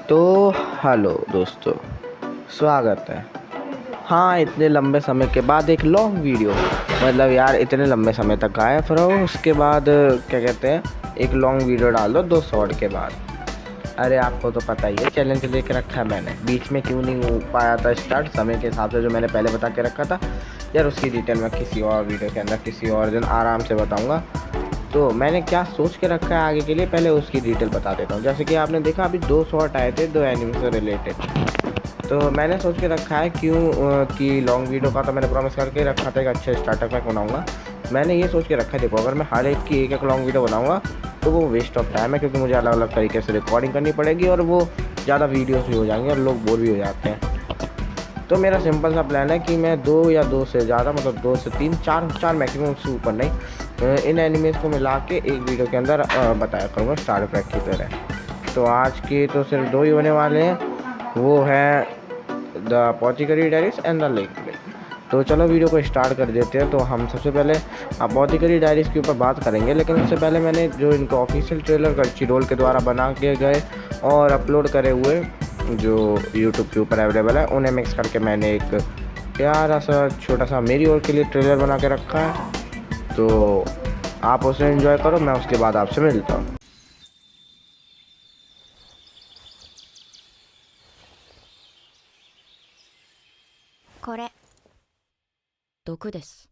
तो हेलो दोस्तों, स्वागत है। हाँ, इतने लंबे समय के बाद एक लॉन्ग वीडियो, मतलब यार इतने लंबे समय तक गायब रहो, उसके बाद क्या कहते हैं, एक लॉन्ग वीडियो डाल दो 2 शॉर्ट के बाद। अरे आपको तो पता ही है, चैलेंज लेके रखा है मैंने। बीच में क्यों नहीं हो पाया था स्टार्ट समय के हिसाब से, जो मैंने पहले बता के रखा था यार, उसकी डिटेल मैं किसी और वीडियो के अंदर किसी और दिन आराम से बताऊँगा। तो मैंने क्या सोच के रखा है आगे के लिए, पहले उसकी डिटेल बता देता हूँ। जैसे कि आपने देखा अभी 2 शॉर्ट आए थे 2 एनिमे से रिलेटेड, तो मैंने सोच के रखा है कि लॉन्ग वीडियो का तो मैंने प्रॉमिस करके रखा था कि अच्छे स्टार्टर पैक बनाऊंगा। मैंने ये सोच के रखा है, देखो अगर मैं हर एक की एक लॉन्ग वीडियो बनाऊंगा तो वो वेस्ट ऑफ टाइम है, क्योंकि मुझे अलग अलग तरीके से रिकॉर्डिंग करनी पड़ेगी और वो ज़्यादा वीडियोस भी हो जाएंगे और लोग बोर भी हो जाते हैं। तो मेरा सिंपल सा प्लान है कि मैं 2 या 2 से ज़्यादा, मतलब 2 से 3 4 मैक्सिमम से ऊपर नहीं, इन एनिमेज को मिला के एक वीडियो के अंदर बताया करूँगा स्टार पैक की तरह। तो आज के तो सिर्फ 2 ही होने वाले हैं, वो है the apothecary diaries and the lake play. तो चलो वीडियो को स्टार्ट कर देते हैं। तो हम सबसे पहले अपोथेकेरी डायरीज के ऊपर बात करेंगे, लेकिन उससे पहले मैंने जो इनका ऑफिशियल ट्रेलर क्रंचीरोल के द्वारा बना के गए और अपलोड करे हुए जो यूट्यूब के ऊपर अवेलेबल है, उन्हें मिक्स करके मैंने एक प्यारा सा छोटा सा मेरी ओर के लिए ट्रेलर बना के रखा है। तो आप उसे एंजॉय करो, मैं उसके बाद आपसे मिलता हूँ। これ毒です。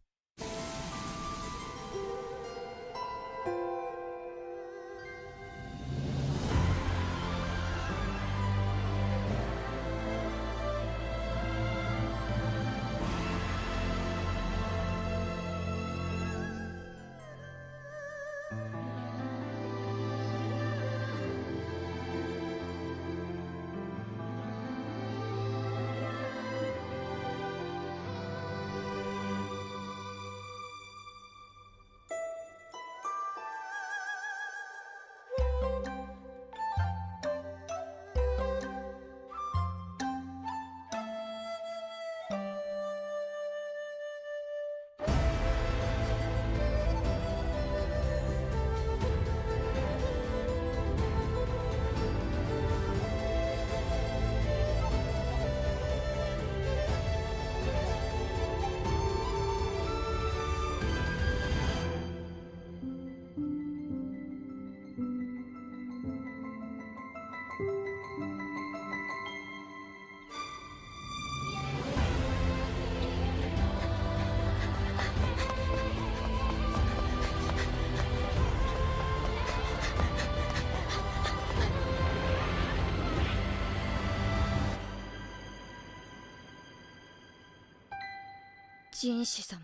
人士様、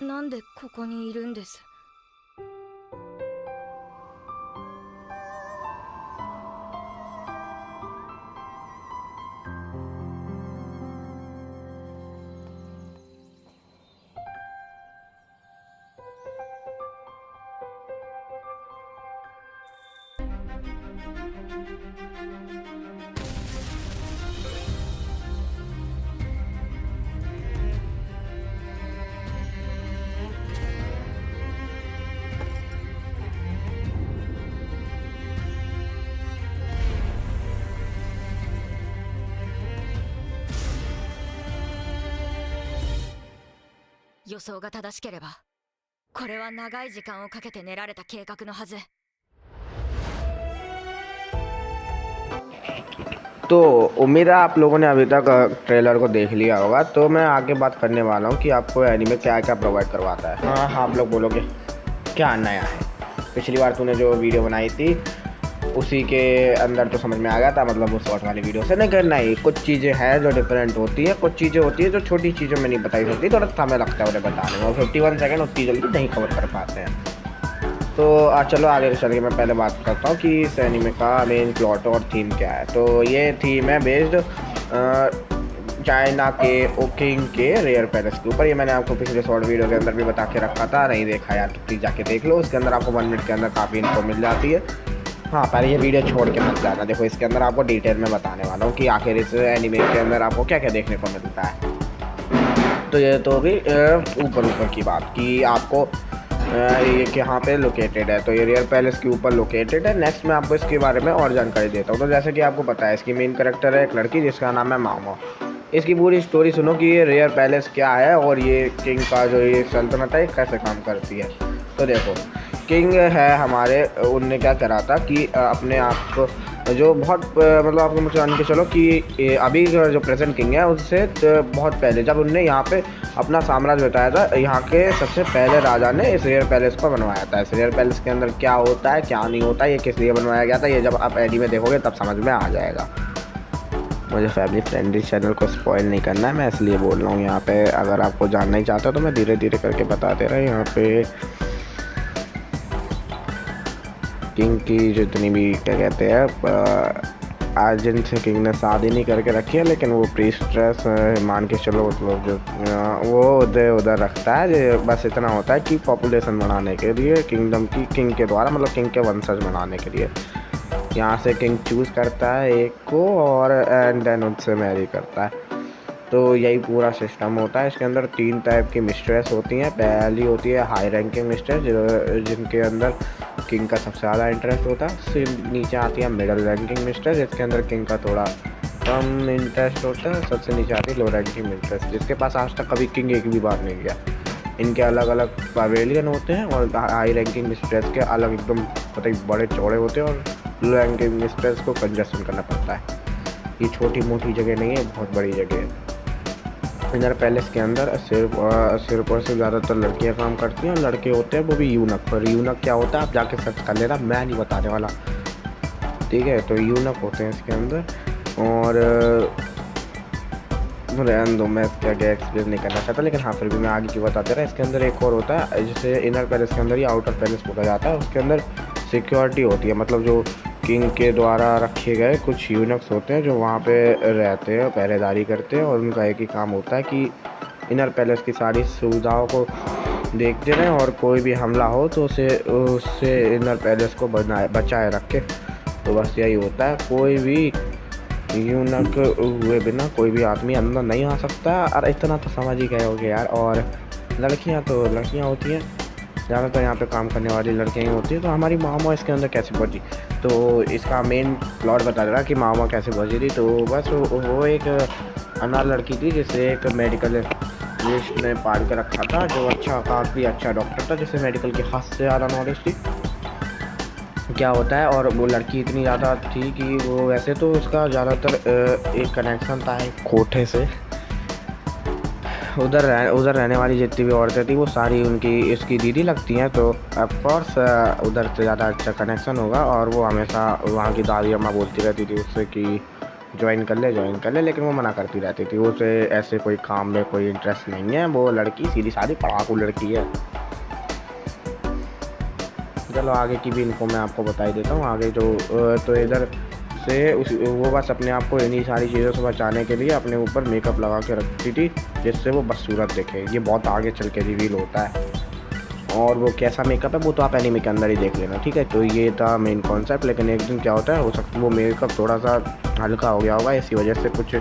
なんでここにいるんです？予想が正しければ、これは長い時間をかけて練られた計画のはず。तो उम्मीद है आप लोगों ने अभी तक ट्रेलर को देख लिया होगा। तो मैं आगे बात करने वाला हूँ कि आपको एनीमे क्या क्या प्रोवाइड करवाता है। हाँ, आप लोग बोलोगे क्या नया है, पिछली बार तूने जो वीडियो बनाई थी उसी के अंदर तो समझ में आ गया था, मतलब उस शॉर्ट वाली वीडियो से। नहीं करना ही, कुछ चीज़ें हैं जो डिफरेंट होती है, कुछ चीज़ें होती है जो छोटी चीज़ों में नहीं बताई सकती, थोड़ा समय लगता है उन्हें बताने में, और 51 सेकेंड उतनी जल्दी नहीं कवर कर पाते हैं। तो चलो आगे चल के मैं पहले बात करता हूँ कि इस एनीमे का मेन प्लॉट और थीम क्या है। तो ये थीम है बेस्ड चाइना के ओकिंग के रेयर पैलेस के ऊपर। ये मैंने आपको पिछले शॉर्ट वीडियो के अंदर भी बता के रखा था, नहीं देखा यार तो प्लीज़ जाके देख लो, उसके अंदर आपको 1 मिनट के अंदर काफ़ी इनको मिल जाती है। हाँ, पहले ये वीडियो छोड़ के मत जाना, देखो इसके अंदर आपको डिटेल में बताने वाला हूँ कि आखिर इस एनीमे के अंदर आपको क्या क्या देखने को मिलता है। तो ये तो भी ऊपर ऊपर की बात कि आपको ये कहाँ पे लोकेटेड है, तो ये रियर पैलेस के ऊपर लोकेटेड है। नेक्स्ट मैं आपको इसके बारे में और जानकारी देता हूँ। तो जैसे कि आपको पता है, इसकी मेन कैरेक्टर है एक लड़की जिसका नाम है माओ। इसकी पूरी स्टोरी सुनो कि ये रियर पैलेस क्या है और ये किंग का जो ये सल्तनत है कैसे काम करती है। तो देखो, किंग है हमारे, उनने क्या करा था कि अपने आप को जो बहुत मतलब आपको मुझे जान के चलो कि अभी जो प्रेजेंट किंग है उससे बहुत पहले जब उनने यहाँ पे अपना साम्राज्य बताया था, यहाँ के सबसे पहले राजा ने इस रियर पैलेस को बनवाया था। इस रियर पैलेस के अंदर क्या होता है क्या नहीं होता, ये किस लिए बनवाया गया था, ये जब आप एडी में देखोगे तब समझ में आ जाएगा। मुझे फैमिली फ्रेंडली चैनल को स्पॉइल नहीं करना है, मैं इसलिए बोल रहा हूँ यहाँ पे। अगर आपको जानना ही चाहते हो तो मैं धीरे धीरे करके बता दे रहा हूँ। यहाँ पे किंग की जितनी भी क्या कहते हैं आज जिनसे किंग ने शादी नहीं करके रखी है, लेकिन वो प्रीस्ट्रेस मान के चलो मतलब जो वो उधर रखता है। बस इतना होता है कि पॉपुलेशन बढ़ाने के लिए किंगडम की किंग के द्वारा मतलब किंग के वंशज बढ़ाने के लिए यहाँ से किंग चूज़ करता है एक को और एंड देन उससे मैरी करता है। तो यही पूरा सिस्टम होता है। इसके अंदर 3 टाइप की मिस्ट्रेस होती हैं। पहली होती है हाई रैंकिंग मिस्ट्रेस जिनके अंदर किंग का सबसे ज़्यादा इंटरेस्ट होता है। फिर नीचे आती है मिडिल रैंकिंग मिस्ट्रेस जिसके अंदर किंग का थोड़ा कम इंटरेस्ट होता है। सबसे नीचे आती है लो रैंकिंग मिस्ट्रेस जिसके पास आज तक कभी किंग एक भी बार नहीं गया। इनके अलग अलग पवेलियन होते हैं और हाई रैंकिंग मिस्ट्रेस के अलग एकदम पता ही बड़े चौड़े होते हैं और लो रैंकिंग मिस्ट्रेस को कंजस्शन करना पड़ता है। ये छोटी मोटी जगह नहीं है, बहुत बड़ी जगह है। इनर पैलेस के अंदर सिर्फ और सिर्फ ज़्यादातर लड़कियां काम करती हैं और लड़के होते हैं वो भी यूनक। पर यूनक क्या होता है आप जाके सर्च कर लेना, मैं नहीं बताने वाला, ठीक है। तो यूनक होते हैं इसके अंदर और रहने दो, मैं इसके आगे एक्सप्लेन नहीं करना चाहता, लेकिन हाँ फिर भी मैं आगे की बताते रहा। इसके अंदर एक और होता है जिसे इनर पैलेस के अंदर या आउटर पैलेस बोला जाता है। उसके अंदर सिक्योरिटी होती है, मतलब जो किंग के द्वारा रखे गए कुछ यूनिक्स होते हैं जो वहाँ पे रहते हैं, पहरेदारी करते हैं और उनका एक ही काम होता है कि इनर पैलेस की सारी सुविधाओं को देखते रहें और कोई भी हमला हो तो उससे इनर पैलेस को बचाए रखे। तो बस यही होता है, कोई भी यूनिक हुए बिना कोई भी आदमी अंदर नहीं आ सकता। और इतना तो समझ ही गए होगे यार। और लड़कियाँ तो लड़कियाँ होती हैं, ज़्यादातर यहाँ पे काम करने वाली लड़कियाँ ही होती हैं। तो हमारी मामा इसके अंदर कैसे पहुँची, तो इसका मेन प्लॉट बता दे रहा कि मामा कैसे पहुँची थी। तो बस वो एक अनाथ लड़की थी जिसे एक मेडिकल लिस्ट ने पाल के रखा था, जो काफ़ी अच्छा डॉक्टर था जिसे मेडिकल की हद से ज़्यादा नॉलेज थी क्या होता है। और वो लड़की इतनी ज़्यादा थी कि वो वैसे तो उसका ज़्यादातर एक कनेक्शन था एक कोठे से। उधर रहने वाली जितनी भी औरतें थी वो सारी उनकी इसकी दीदी लगती हैं, तो ऑफकोर्स उधर से ज़्यादा अच्छा कनेक्शन होगा। और वो हमेशा वहाँ की दादी अम्मा बोलती रहती थी उससे कि ज्वाइन कर ले, लेकिन वो मना करती रहती थी। उसे ऐसे कोई काम में कोई इंटरेस्ट नहीं है, वो लड़की सीधी सादी पढ़ाकू लड़की है। चलो आगे की भी इनको मैं आपको बता ही देता हूँ। आगे जो तो इधर से वो बस अपने आप को इन्हीं सारी चीज़ों से बचाने के लिए अपने ऊपर मेकअप लगा के रखती थी जिससे वो बदसूरत दिखे। ये बहुत आगे चल के रिवील होता है और वो कैसा मेकअप है वो तो आप एनीमे के अंदर ही देख लेना, ठीक है। तो ये था मेन कॉन्सेप्ट। लेकिन एक दिन क्या होता है, हो सकता है वो मेकअप थोड़ा सा हल्का हो गया होगा, इसी वजह से कुछ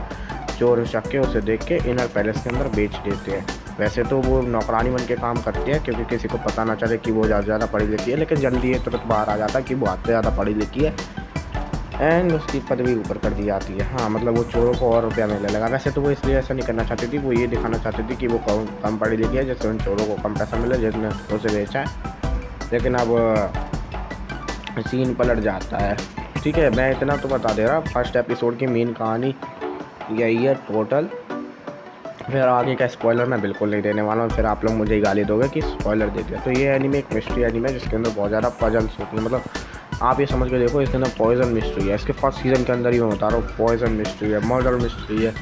चोर चक के उसे देख के इनर पैलेस के अंदर बेच देते हैं। वैसे तो वो नौकरानी बन के काम करती है क्योंकि किसी को पता ना चले कि वो ज़्यादा पढ़ी लिखी है, लेकिन जल्दी ये तुरंत बाहर आ जाता है कि वो हद से ज़्यादा पढ़ी लिखी है एंड उसकी पदवी ऊपर कर दी जाती है। हाँ मतलब वो चोरों को और रुपया मिलने लगा। वैसे तो वो इसलिए ऐसा नहीं करना चाहती थी, वो ये दिखाना चाहती थी कि वो कम पढ़ी लिखी है जिससे उन चोरों को कम पैसा मिले जिसने उसे बेचा है। लेकिन अब सीन पलट जाता है, ठीक है। मैं इतना तो बता दे रहा, फर्स्ट एपिसोड की मेन कहानी यही है टोटल। फिर आगे का स्पॉइलर मैं बिल्कुल नहीं देने वाला हूँ, फिर आप लोग मुझे ही गाली दोगे कि स्पॉइलर दे दिया। तो ये एनीमे एक मिस्ट्री एनीमे है जिसके अंदर बहुत ज़्यादा पजल्स होती है। मतलब आप ये समझ के देखो इसके अंदर पॉइजन मिस्ट्री है। इसके फर्स्ट सीज़न के अंदर ही मैं बता रहा हूँ, पॉइजन मिस्ट्री है, मर्डर मिस्ट्री है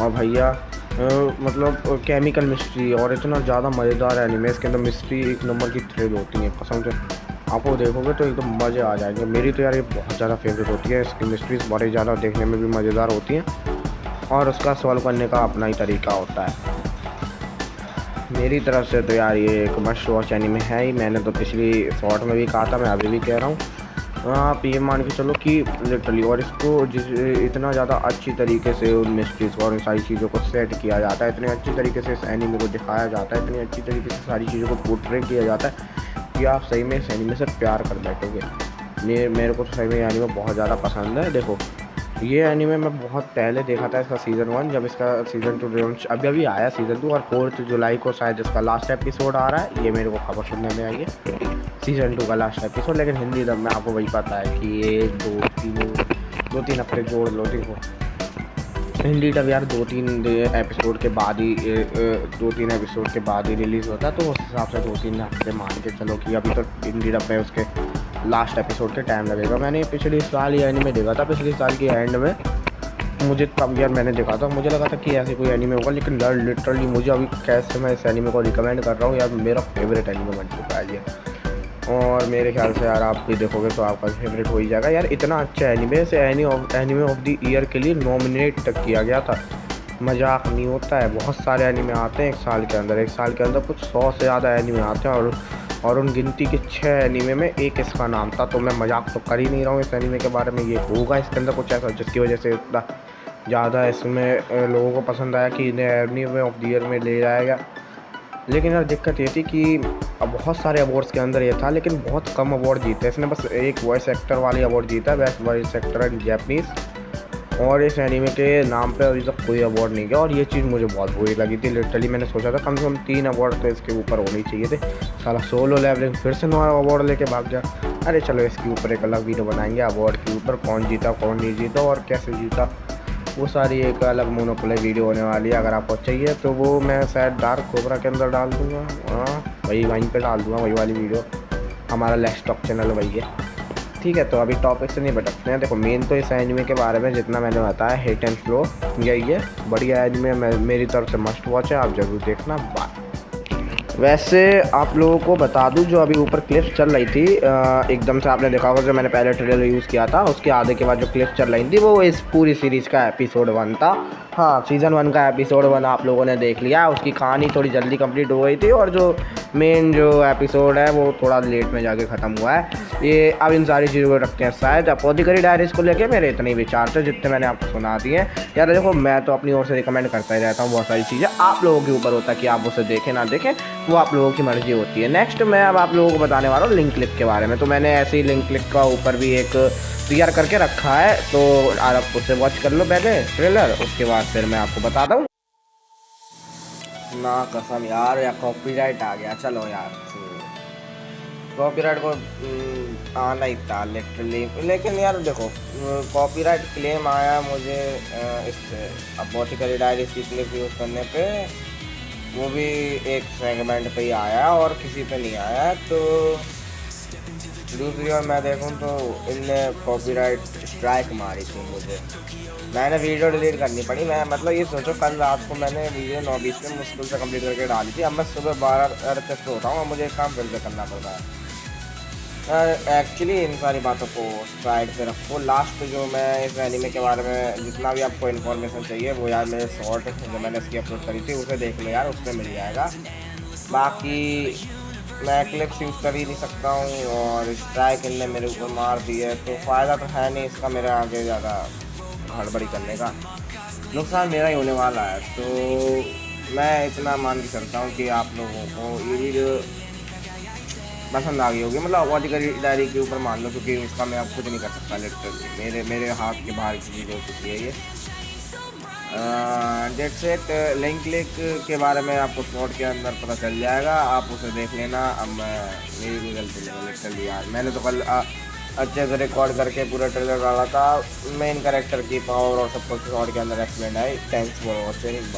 और भैया मतलब केमिकल मिस्ट्री। और इतना ज़्यादा मज़ेदार एनीमे, इसके अंदर मिस्ट्री एक नंबर की थ्रिल होती है। कसम से आपको देखोगे तो एकदम मज़े आ जाएंगे। मेरी तो यार ये बहुत ज़्यादा फेवरेट होती है। इसकी मिस्ट्रीज बड़ी ज़्यादा देखने में भी मज़ेदार होती हैं और उसका सॉल्व करने का अपना ही तरीका होता है। मेरी तरफ से तो यार ये एक मस्ट वॉच एनीमे है ही। मैंने तो पिछली शॉर्ट में भी कहा था, मैं अभी भी कह रहा हूँ। आप ये मान के चलो कि लिटरली, और इसको इतना ज़्यादा अच्छी तरीके से उन मिस्ट्रीज और उन सारी चीज़ों को सेट किया जाता है, इतने अच्छी तरीके से इस एनीमे को दिखाया जाता है, इतनी अच्छी तरीके से सारी चीज़ों को पोर्ट्रे किया जाता है कि आप सही में इस एनीमे से प्यार कर बैठोगे। मेरे को तो सही में ये एनीमे बहुत ज़्यादा पसंद है। देखो ये एनीमे मैं बहुत पहले देखा था इसका सीज़न 1, जब इसका सीज़न 2 लॉन्च अभी आया सीज़न 2, और 4 जुलाई को शायद इसका लास्ट एपिसोड आ रहा है। ये मेरे को खबर सुनने में आई है सीज़न 2 का लास्ट एपिसोड, लेकिन हिंदी डब में आपको वही पता है कि ये 2-3 हफ्ते जोड़ लो। देखो हिंदी डब यार 2-3 एपिसोड के बाद ही 2-3 एपिसोड के बाद ही रिलीज़ होता है, तो उस हिसाब से 2-3 हफ्ते मान के चलो कि अभी तो हिंदी डब में उसके लास्ट एपिसोड के टाइम लगेगा। मैंने पिछले साल ये एनीमे देखा था, पिछले साल के एंड में मुझे तब यार मैंने देखा था, मुझे लगा था कि ऐसे कोई एनीमे होगा, लेकिन यार लिटरली मुझे अभी कैसे मैं इस एनीमे को रिकमेंड कर रहा हूँ यार, मेरा फेवरेट एनीमे बन चुका है ये। और मेरे ख्याल से यार आप भी देखोगे तो आपका फेवरेट हो ही जाएगा यार। इतना अच्छा एनीमे, इसे एनीमे ऑफ द ईयर के लिए नॉमिनेट तक किया गया था। मजाक नहीं होता है, बहुत सारे एनीमे आते हैं एक साल के अंदर कुछ 100 से ज़्यादा एनीमे आते हैं, और उन गिनती के 6 एनीमे में एक इसका नाम था। तो मैं मजाक तो कर ही नहीं रहा हूँ इस एनीमे के बारे में, ये होगा इसके अंदर कुछ ऐसा जिसकी वजह से इतना ज़्यादा इसमें लोगों को पसंद आया कि इन्हें एनीमे ऑफ द ईयर में ले जाया गया। लेकिन यार दिक्कत ये थी कि अब बहुत सारे अवार्ड्स के अंदर ये था, लेकिन बहुत कम अवार्ड जीते इसने, बस एक वॉइस एक्टर वाली अवार्ड जीता, best voice actor in Japanese, और इस एनीमे के नाम पे अभी तक कोई अवार्ड नहीं गया। और ये चीज़ मुझे बहुत बुरी लगी थी। लिटरली मैंने सोचा था कम से कम 3 अवार्ड तो इसके ऊपर होने चाहिए थे। साला सोलो लेवलिंग फिर से नया अवार्ड लेके भाग गया। अरे चलो इसके ऊपर एक अलग वीडियो बनाएंगे, अवार्ड के ऊपर कौन जीता कौन नहीं जीता और कैसे जीता, वो सारी एक अलग मोनोप्ले वीडियो होने वाली है। अगर आपको चाहिए तो वो मैं शायद डार्क कोबरा के अंदर डाल दूँगा, हाँ वहीं पे डाल दूँगा वही वाली वीडियो। हमारा लेट्स टॉक चैनल वही है, ठीक है। तो अभी टॉपिक से नहीं भटकते हैं। देखो मेन तो इस एनीमे के बारे में जितना मैंने बताया, हिट एंड फ्लो यही है, बढ़िया एनीमे, मेरी तरफ से मस्ट वॉच है, आप ज़रूर देखना। बाय। वैसे आप लोगों को बता दूं, जो अभी ऊपर क्लिप्स चल रही थी, एकदम से आपने देखा होगा जो मैंने पहले ट्रेलर यूज़ किया था, उसके आधे के बाद जो क्लिप्स चल रही थी वो इस पूरी सीरीज़ का एपिसोड 1 था। हाँ सीज़न 1 का एपिसोड 1 आप लोगों ने देख लिया। उसकी कहानी थोड़ी जल्दी कंप्लीट हो गई थी, और जो मेन जो एपिसोड है वो थोड़ा लेट में जाके ख़त्म हुआ है। ये अब इन सारी चीज़ों को रखते हैं शायद। अपोथिकरी डायरीज़ को लेके मेरे इतने ही विचार थे जितने मैंने आपको सुना दिए यार। देखो मैं तो अपनी ओर से रिकमेंड करता ही रहता हूँ बहुत सारी चीज़ें, आप लोगों के ऊपर होता है कि आप उसे देखें ना देखें, वो आप लोगों की मर्जी होती है। नेक्स्ट मैं अब आप लोगों को बताने वाला हूँ लिंक क्लिक के बारे में। तो मैंने ऐसे ही लिंक क्लिक का ऊपर भी एक तैयार करके रखा है, तो आप उसे वॉच कर लो पहले ट्रेलर, उसके बाद फिर मैं आपको बताता हूँ। ना कसम यार, या कॉपीराइट आ गया। चलो यार कॉपीराइट को आना ही था लिटरली, लेकिन यार देखो कॉपीराइट क्लेम आया मुझे इससे अपोथिकरी डायरीज़ की क्लिप यूज़ करने पे, वो भी एक सेगमेंट पे ही आया और किसी पे नहीं आया। तो दूसरी ओर मैं देखूं तो इनने कॉपीराइट स्ट्राइक मारी थी मुझे, मैंने वीडियो डिलीट करनी पड़ी। मैं मतलब ये सोचो कल रात को मैंने वीडियो 9:20 में मुश्किल से कंप्लीट करके डाली थी, अब मैं सुबह 12 पे सोता हूँ और मुझे एक काम फिर से करना पड़ रहा है। एक्चुअली इन सारी बातों को साइड पे रखो। लास्ट जो मैं इस एनीमे के बारे में जितना भी आपको इन्फॉर्मेशन चाहिए वो यार मेरे शॉर्ट जो मैंने इसकी अपलोड करी थी उसे देख लो यार, उसमें मिल जाएगा। बाकी मैं क्लिप्स यूज़ कर ही नहीं सकता हूँ, और स्ट्राइक इनने मेरे ऊपर मार दी है, तो फ़ायदा तो है नहीं इसका मेरे आगे ज़्यादा हड़बड़ी करने का, नुकसान मेरा ही होने वाला है। तो मैं इतना मान के चलता हूँ कि आप लोगों को ये वीडियो पसंद आ गई होगी। मतलब अपोथिकरी डायरी के ऊपर मान लो, क्योंकि उसका मैं अब कुछ नहीं कर सकता लिटरली, मेरे हाथ के बाहर की चीज़ हो चुकी है ये। That's it. लिंक क्लिक के बारे में आपको शॉर्ट के अंदर पता चल जाएगा, आप उसे देख लेना। अब मैं मेरी भी गलती नहीं लिटरली यार, मैंने तो कल अच्छे से रिकॉर्ड करके पूरा ट्रेलर डाला था, मेन कैरेक्टर की पावर और सब कुछ शॉर्ट के अंदर एक्सप्लेन है। Thanks for watching.